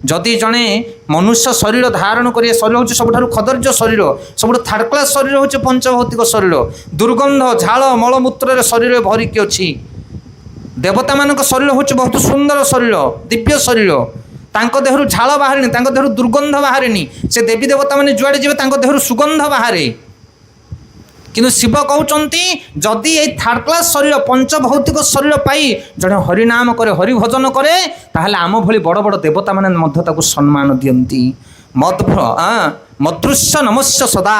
जदि जड़े मनुष्य शरीर धारण कर शरीर हूँ सब खदर्ज शरीर सब थार्ड क्लास शरीर हूँ पंचभौतिक शरीर दुर्गंध झाल मलमूत्र शरीर भरिकी अच्छी देवता मान शरीर हूँ बहुत सुंदर शरीर दिव्य शरीर तांको देहरु झाल बाहर देहरु दुर्गंध बाहर से देवी देवता मैंने जुआड़े जी देहरु सुगंध बाहर किंतु शिव कहते जदि ये थार्ड क्लास शरीर पंचभौतिक शरीर पाई जड़े हरिनाम करे हरि भजन करे ताहले आम भली बड़ बड़ देवता मैंने सम्मान दियंती मदृश्य नमस्य सदा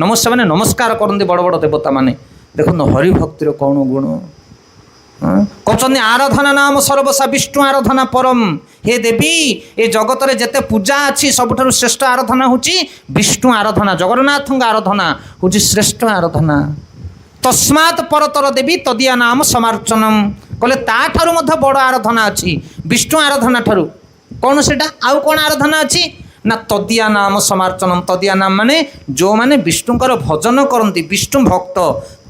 नमस्य मैंने नमस्कार करते बड़ बड़ देवता मैंने देखो हरिभक्तिर कौन गुण कहते आराधना नाम सर्वसा विष्णु आराधना परम हे देवी ये जगत रे जेते पूजा अच्छी सबुठ श्रेष्ठ आराधना हूँ विष्णु आराधना जगन्नाथ आराधना हूँ श्रेष्ठ आराधना तस्मात् परतर देवी तदिया नाम समार्चनम कहले ताठारु मध्य बड़ आराधना अच्छी विष्णु आराधना ठारू कौन सेटा आउ कौन आराधना अच्छी ना तदिया नाम समार्चनम तदिया नाम माने जो माने विष्णुकर भजन करती विष्णु भक्त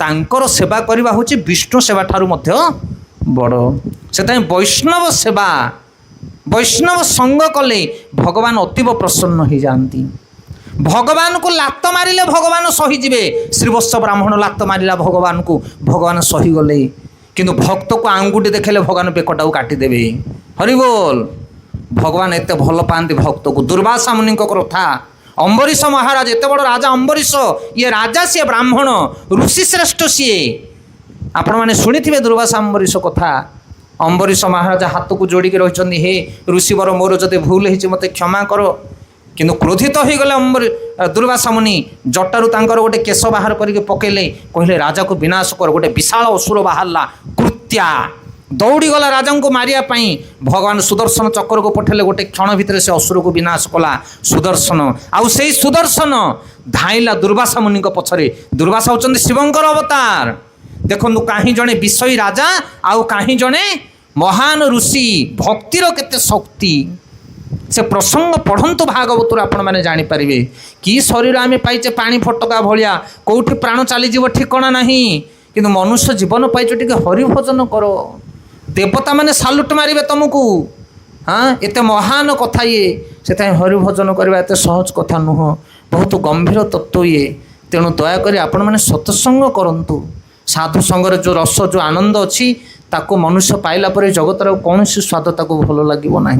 तांकर सेवा करवा हूँ विष्णु सेवा ठारू मध्य बड़ से वैष्णव सेवा वैष्णव संग कले भगवान अतीव प्रसन्न हो जाती भगवान को लात मारिले भगवान सहीजे श्रीवत्स ब्राह्मण लात मारिला भगवान को भगवान सहीगले किंतु भक्त को आंगुठी देखेले भगवान बेकटा काटिदेवे हरिबोल भगवान एत भल पाती भक्त को दुर्वासा मुनि कथा अम्बरीश महाराज एत बड़ राजा अम्बरीश ये राजा सी ब्राह्मण ऋषि श्रेष्ठ सी आपण मैंने शुणी थे दुर्वासा अम्बरीश कथा अम्बरीश महाराज हाथ को जोड़िक रही हे ऋषिवर मोर जदि भूल हो मत क्षमा कर किंतु क्रोधित हो गले दुर्वासा मुनि जटारू तांकर गोटे केश बाहर करके पकेले कहले राजा को विनाश कर गोटे विशाल असुर बाहरला कृत्या दौड़ी गला राजा को मारिया भगवान सुदर्शन चक्र को पठेले गोटे क्षण भितर से असुर को विनाश कला सुदर्शन आउ से सुदर्शन धाइला दुर्वासा मुनि पछरे दुर्वासा होचंदी शिवंकर अवतार देखो कहीं जड़े विषयी राजा आउ कहीं जड़े महान ऋषि भक्तिर केते शक्ति से प्रसंग पढ़ंतु भागवत आपण मैंने जानीपर कि शरीर आम पाइचे पानी फटका भाया कौटी प्राण चलीज ठिकना नहीं किंतु मनुष्य जीवन पाइच टे हरिभजन कर देवता मैंने सालुट मारे तुमको हाँ एत महान कथा ये से हरिभजन करवा एत सहज कथा नुह बहुत गंभीर तत्व ये तेणु दयाकोरी आपण मैंने सत्संग करंतु साधु संगर जो रस जो आनंद अच्छी ताको मनुष्य पाइला पर जगतर कौन सी स्वाद ताको भल लगे ना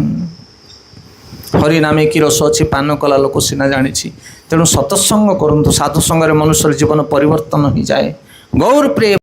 हरि नामे कि रस अच्छी पान कला लोक सीना जानी तेणु सत्संग करंतु साधु संगर मनुष्य जीवन परिवर्तन हो जाए गौर प्रेम।